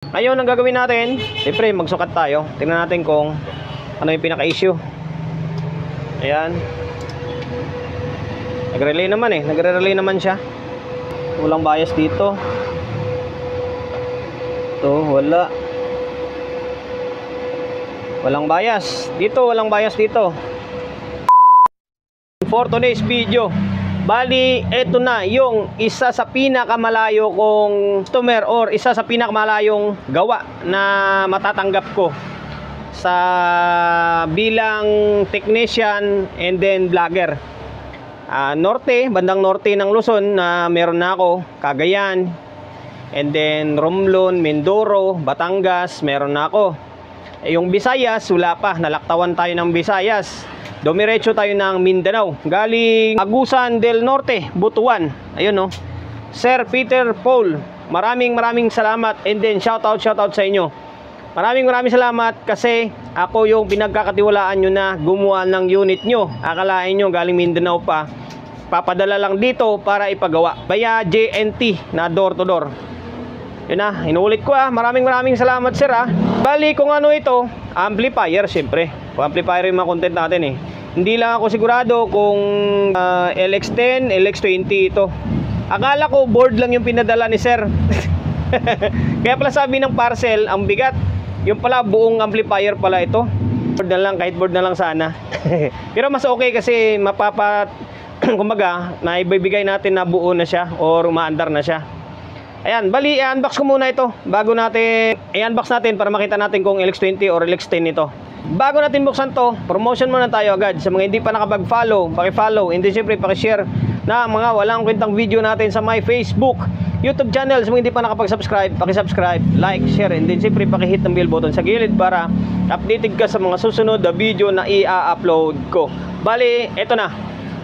Ngayon, ang gagawin natin, siyempre magsukat tayo. Tingnan natin kung ano yung pinaka-issue. Ayan. Nagre-relay naman eh. Nagre-relay naman siya. Walang bias dito. Ito, wala. Walang bias. Dito, walang bias dito. For today's video, bali, eto na yung isa sa pinakamalayo kong customer or isa sa pinakamalayong gawa na matatanggap ko sa bilang technician and then vlogger. Norte, bandang norte ng Luzon na meron na ako, Cagayan, and then Romblon, Mindoro, Batangas, meron na ako. Yung Visayas, wala pa, nalaktawan tayo ng Visayas. Dumiretso tayo ng Mindanao, galing Agusan del Norte, Butuan. Ayun no. Sir Peter Paul, maraming salamat, and then shout out sa inyo. Maraming salamat kasi ako yung pinagkakatiwalaan nyo na gumawa ng unit nyo. Akalain nyo galing Mindanao pa, papadala lang dito para ipagawa via JNT na door to door. Yun na, inuulit ko maraming salamat sir Bali kung ano ito, amplifier syempre. Amplifier yung mga content natin eh. Hindi lang ako sigurado kung LX10, LX20 ito. Akala ko board lang yung pinadala ni sir. Kaya pala sabi ng parcel, ang bigat. Yung pala buong amplifier pala ito. Board na lang, kahit board na lang sana. Pero mas okay kasi kumbaga, naibibigay natin na buo na siya or umaandar na siya. Ayan, bali i-unbox ko muna ito bago natin i-unbox natin para makita natin kung LX20 or LX10 ito. Bago natin buksan to, promotion muna tayo agad. Sa mga hindi pa nakapag-follow, paki-follow, and then syempre paki-share na mga walang kwentang video natin sa my Facebook, YouTube channel. Sa mga hindi pa nakapag-subscribe, paki-subscribe, like, share, and then syempre paki-hit ng bell button sa gilid para updated ka sa mga susunod na video na i-upload ko. Bali, eto na.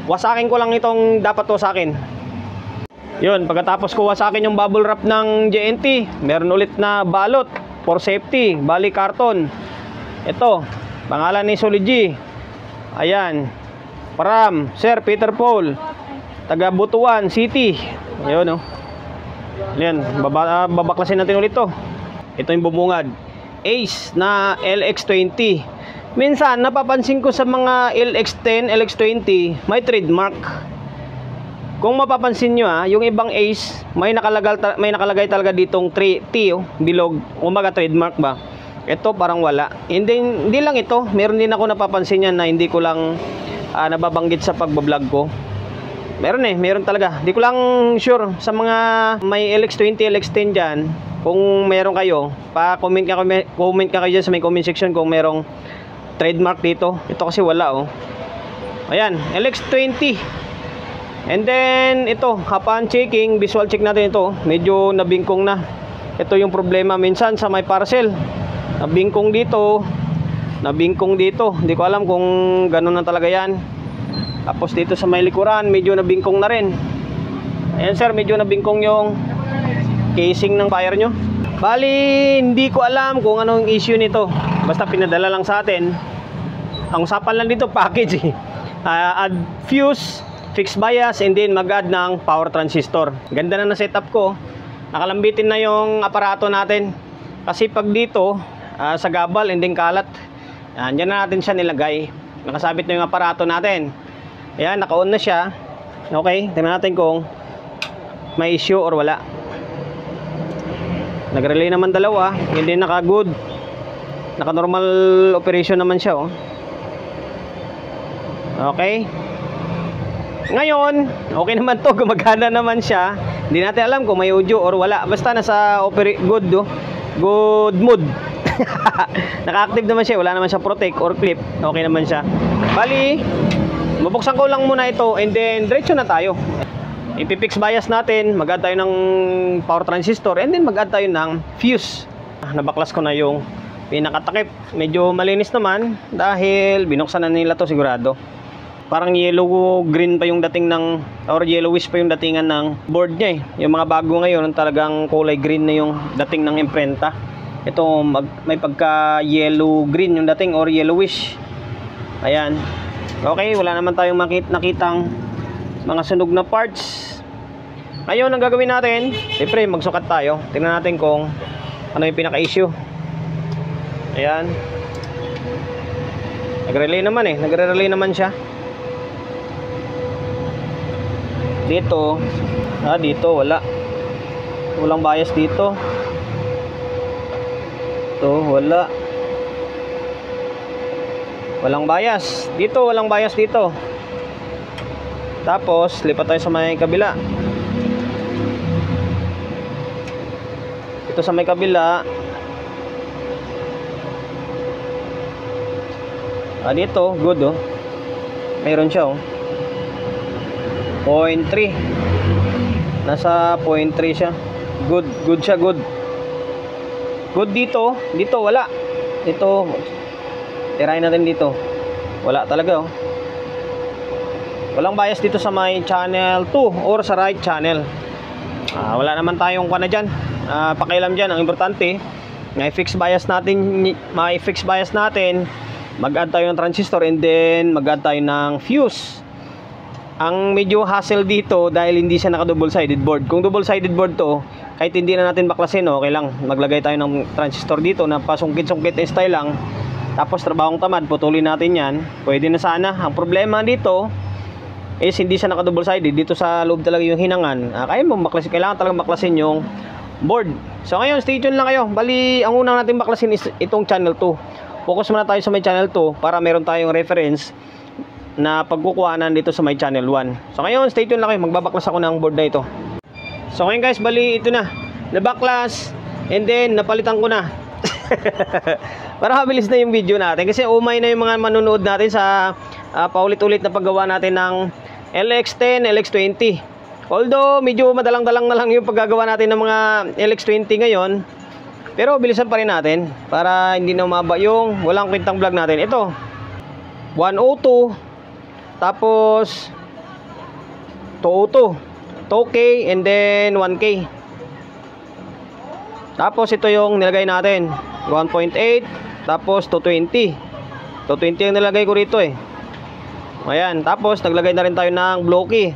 Wasakin ko lang itong dapat wasakin. Yun, pagkatapos ko wasakin yung bubble wrap ng JNT, meron ulit na balot for safety, bali karton. Ito, pangalan ni Solid G. Ayan, Param, Sir Peter Paul, taga Butuan City. Ayun oh. Ayan, babaklasin natin ulit to. Ito yung bumungad Ace na LX20. Minsan napapansin ko sa mga LX10, LX20 may trademark. Kung mapapansin nyo yung ibang Ace may nakalagay talaga ditong T bilog, umaga trademark ba. Ito parang wala. Hindi lang ito, meron din ako napapansin yan na hindi ko lang nababanggit sa pagbablog ko. Meron talaga. Hindi ko lang sure sa mga may LX20, LX10 dyan. Kung meron kayo, comment ka kayo dyan sa may comment section kung merong trademark dito. Ito kasi wala oh. Ayan, LX20. And then ito, upon checking, visual check natin ito, medyo nabingkong na. Ito yung problema minsan sa may parcel. Nabingkong dito. Hindi ko alam kung gano'n na talaga yan. Tapos dito sa may likuran, medyo nabingkong na rin. Ayan sir, medyo nabingkong yung casing ng fire nyo. Bali, hindi ko alam kung anong issue nito. Basta pinadala lang sa atin. Ang usapan lang dito, package eh. Add fuse, fixed bias, and then mag-add ng power transistor. Ganda na setup ko. Nakalambitin na yung aparato natin. Kasi pag dito, sa gabal, and then kalat, dyan na natin siya nilagay. Nakasabit na yung aparato natin. Ayan, naka-on na siya. Okay, tingnan natin kung may issue or wala. Nag-relay naman dalawa. Hindi naka-good. Naka-normal operation naman siya oh. Okay. Ngayon, okay naman to, gumagana naman siya. Hindi natin alam kung may audio or wala. Basta nasa good mood. Naka-active naman siya, wala naman siya protect or clip. Okay naman siya. Bali, mabuksan ko lang muna ito and then diretso na tayo. Ipipix bias natin, mag-add tayo ng power transistor and then mag-add tayo ng fuse. Nabaklas ko na yung pinakatakip. Medyo malinis naman dahil binuksan na nila to sigurado. Parang yellow green pa yung dating ng, or yellowish pa yung datingan ng board niya eh. Yung mga bago ngayon talagang kulay green na yung dating ng imprenta. Ito may pagka yellow green yung dating or yellowish. Ayan. Okay, wala naman tayong nakitang mga sunog na parts. Ngayon ang gagawin natin, siyempre magsukat tayo. Tingnan natin kung ano yung pinaka-issue. Ayan. Nagre-relay naman eh. Nagre-relay naman siya. Dito. Dito wala. Walang bias dito. Ito, wala. Walang bias. Dito, walang bias dito. Tapos, lipat tayo sa may kabila. Ito sa may kabila. Dito, good oh. Mayroon siya oh. 0.3. Nasa 0.3 siya. Good, good siya, good. Good dito. Dito, wala. Dito, tirahin natin dito. Wala talaga oh. Walang bias dito sa may channel 2 or sa right channel. Wala naman tayong kuha na dyan. Pakialam dyan. Ang importante, may fix bias natin. Mag-add tayo ng transistor and then mag-add tayo ng fuse. Ang medyo hassle dito dahil hindi siya naka double sided board. Kung double sided board to, kahit hindi na natin baklasin, okay lang. Maglagay tayo ng transistor dito na pasungkit-sungkit na style lang. Tapos trabahong tamad, putulin natin yan. Pwede na sana. Ang problema dito is hindi siya naka double sided. Dito sa loob talaga yung hinangan. Kaya mo baklasin, kailangan talaga baklasin yung board. So ngayon, stay tuned lang kayo. Bali, ang unang natin baklasin is itong channel 2. Focus muna tayo sa may channel 2 para meron tayong reference na pagkukuhanan dito sa may channel 1. So ngayon, stay tuned lang kayo. Magbabaklas ako ng board na ito. So ngayon guys, bali ito na. Nabaklas and then napalitan ko na. Para mabilis na yung video natin kasi umay na yung mga manunood natin sa paulit-ulit na paggawa natin ng LX10, LX20. Although medyo madalang-dalang na lang yung paggagawa natin ng mga LX20 ngayon, pero bilisan pa rin natin para hindi na umaba yung walang kwentang vlog natin. Ito 102, tapos 202, 2K and then 1K. Tapos ito yung nilagay natin 1.8, tapos 220. 220 yung nilagay ko rito eh. Ayan, tapos naglagay na rin tayo ng blocky.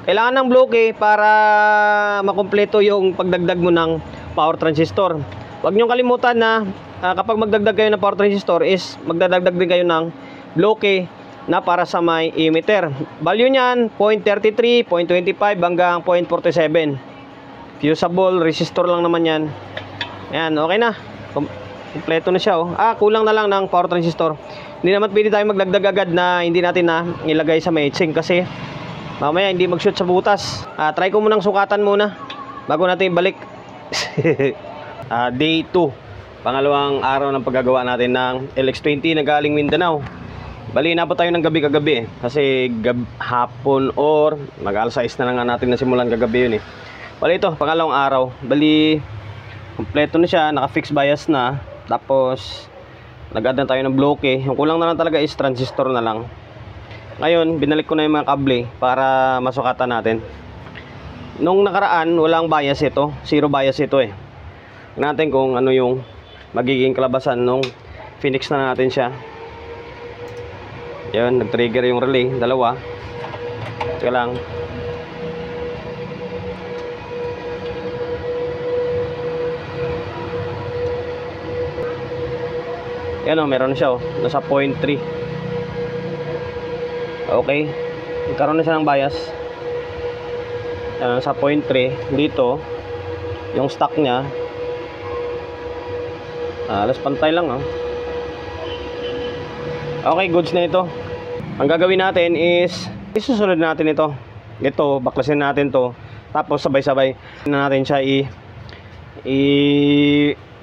Kailangan ng blocky para makumpleto yung pagdagdag mo ng power transistor. Huwag niyong kalimutan na kapag magdagdag kayo ng power transistor is magdadagdag din kayo ng blocky na para sa may emitter. Value niyan 0.33, 0.25 hanggang 0.47. Fusible resistor lang naman yan. Ayan, okay na. Kompleto na siya oh. Kulang na lang ng power transistor. Hindi naman pwede tayo magdagdag agad na hindi natin na ilagay sa may heatsink kasi mamaya hindi mag-shoot sa butas. Try ko munang sukatan muna bago natin ibalik. Day 2. Pangalawang araw ng paggagawa natin ng LX20 na galing Mindanao. Bali na po tayo ng gabi kagabi eh. Kasi hapon or mag-alas 6 na lang nga natin nasimulan kagabi yun eh. Bali ito, pangalawang araw. Bali, kompleto na siya, naka-fix bias na. Tapos, nag-add na tayo ng blocky. Yung kulang na lang talaga is transistor na lang. Ngayon, binalik ko na yung mga kable para masukatan natin. Nung nakaraan, walang bias ito. Zero bias ito eh. Natin kung ano yung magiging kalabasan nung Phoenix na natin siya. Yan, nag-trigger yung relay. Dalawa. Teka lang. Yan o, meron siya o. Nasa 0.3. Okay. Nagkaroon na siya ng bias. Yan, nasa 0.3. Dito, yung stock niya, alas pantay lang oh. Okay, goods na ito. Ang gagawin natin is isusunod natin ito. Ito, baklasin natin to. Tapos sabay-sabay na natin siya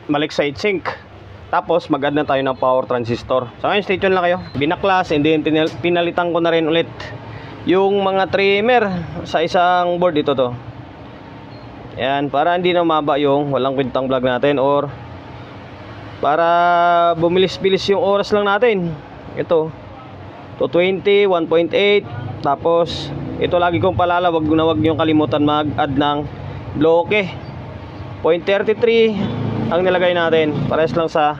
malik sa heatsink. Tapos mag-add na tayo ng power transistor. So ngayon, stay tuned lang kayo. Binaklas and then pinalitan ko na rin ulit yung mga trimmer sa isang board. Ito to. Yan, para hindi na umaba yung walang kwentang vlog natin or para bumilis-bilis yung oras lang natin. Ito 220, 1.8. Tapos ito lagi kong palala, wag niyong kalimutan mag-add ng bloke. 0.33 ang nilagay natin. Pares lang sa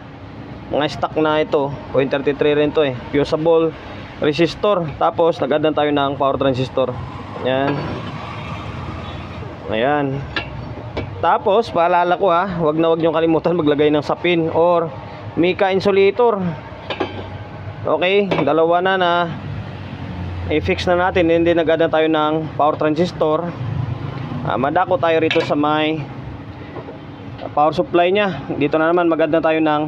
mga stock na ito. 0.33 rin to eh. Fusible resistor. Tapos nag-add na tayo ng power transistor. Yan. Ayan. Tapos paalala ko ha, wag niyong kalimutan maglagay ng sapin or mica insulator. Okay, dalawa na i-fix na natin. Hindi nag-add na tayo ng power transistor. Madako tayo rito sa may power supply nya. Dito na naman mag-add na tayo ng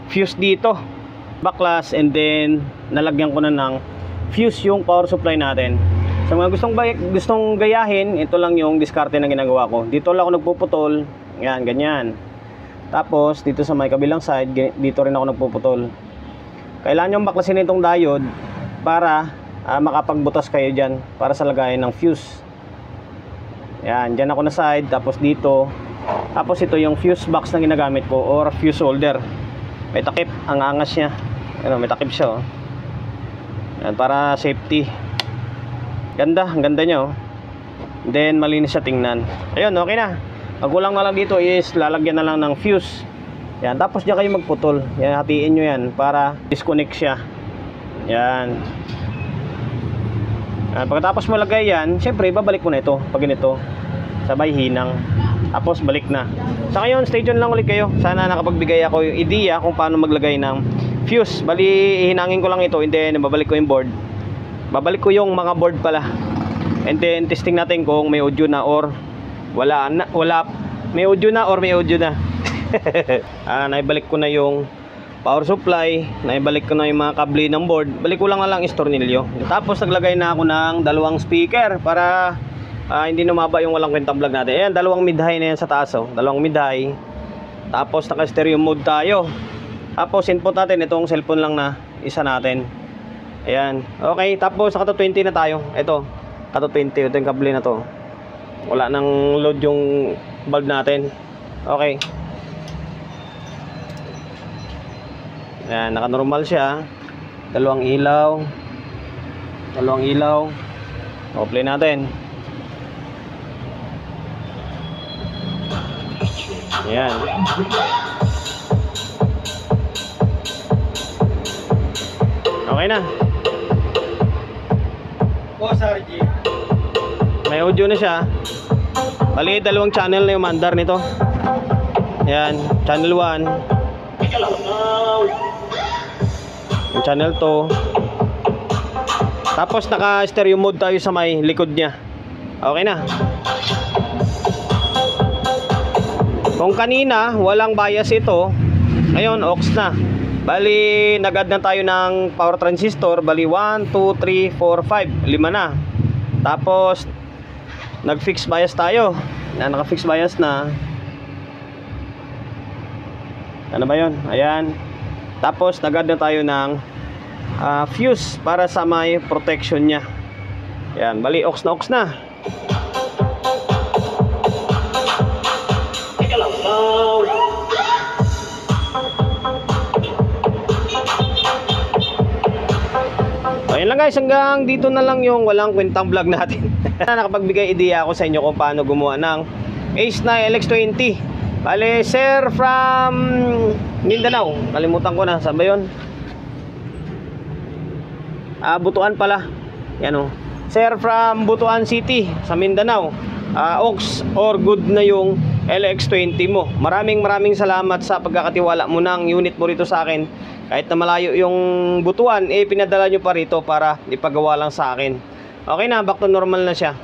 fuse dito, backlash, and then nalagyan ko na ng fuse yung power supply natin. Sa mga gustong gayahin, ito lang yung diskarte na ginagawa ko. Dito lang ako nagpuputol. Yan, ganyan. Tapos dito sa may kabilang side, dito rin ako nagpuputol. Kailangan yung baklasin itong diode para makapagbutas kayo dyan para sa lagayan ng fuse. Yan, dyan ako na side. Tapos dito. Tapos ito yung fuse box na ginagamit ko or fuse holder. May takip, ang angas niya. Ano, may takip siya, oh. Yan, para safety. Ganda, ang ganda niya, oh. Then malinis siya tingnan. Ayun, okay na. Ang kulang na lang dito is lalagyan na lang ng fuse. Yan, tapos diyan kayo magputol. Yan, hatiin nyo yan para disconnect siya. Yan. Pagkatapos mo lagay yan, syempre babalik mo na ito pag ganito. Sabay hinang. Tapos balik na. Sa ngayon, stay tuned lang ulit kayo. Sana nakapagbigay ako yung idea kung paano maglagay ng fuse. Bali, hinangin ko lang ito and then babalik ko yung board. Babalik ko yung mga board pala. And then testing natin kung may audio na or wala. May audio na or may audio na. Naibalik ko na yung power supply, naibalik ko na yung mga kable ng board. Balik ko lang na lang istornilyo. Tapos naglagay na ako ng dalawang speaker para hindi numaba yung walang kwentang vlog natin. Ayan, dalawang mid-high na yan sa taas, oh. Dalawang mid-high. Tapos naka stereo mode tayo. Tapos input natin itong cellphone lang na isa natin. Ayan, okay. Tapos naka 20 na tayo. Ito, naka 20. Ito yung kable na to. Wala nang load yung bulb natin. Okay. Ayan, naka normal siya. Dalawang ilaw. Okay natin. Ayan. Okay na. May audio na siya. Bali, dalawang channel na yung mandar nito. Ayan, channel 1. Yung channel 2. Tapos naka stereo mode tayo sa may likod niya. Okay na. Kung kanina walang bias ito, ngayon aux na. Bali, nag-add na tayo ng power transistor. Bali, 1, 2, 3, 4, 5. 5 na. Tapos nag-fix bias tayo. Naka-fix bias na. Ano ba yun? Ayan. Tapos nag-add na tayo ng fuse para sa may protection nya. Ayan. Bali, aux na. Ayun lang guys, hanggang dito na lang yung walang kwentang vlog natin. Nakapagbigay idea ako sa inyo kung paano gumawa ng Ace na LX20. Bale, sir from Mindanao. Kalimutan ko na, saan ba yun? Butuan pala. Yan o. Sir from Butuan City sa Mindanao. Aux or good na yung LX20 mo. Maraming salamat sa pagkakatiwala mo ng unit mo rito sa akin. Kahit na malayo yung Butuan, pinadala nyo pa rito para ipagawa lang sa akin. Okay na, back to normal na siya.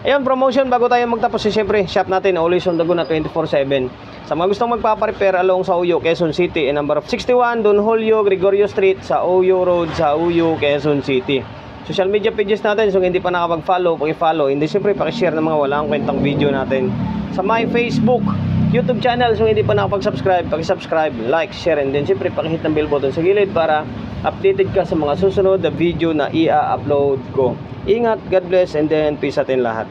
Ayun, promotion bago tayo magtapos. Siyempre, shop natin always on the go na 24/7. Sa mga gustong magpaparepair along sa Uyo, Quezon City, number of 61 Don Julio Gregorio Street sa Uyo Road sa Uyo, Quezon City. Social media pages natin, so hindi pa nakapag-follow, paki-follow. Hindi, siyempre, paki-share ng mga walang kwentang video natin sa my Facebook, YouTube channel. So hindi pa nakapag-subscribe, paki-subscribe, like, share, and then siyempre paki-hit ng bell button sa gilid para updated ka sa mga susunod na video na i-upload ko. Ingat, God bless, and then peace atin lahat.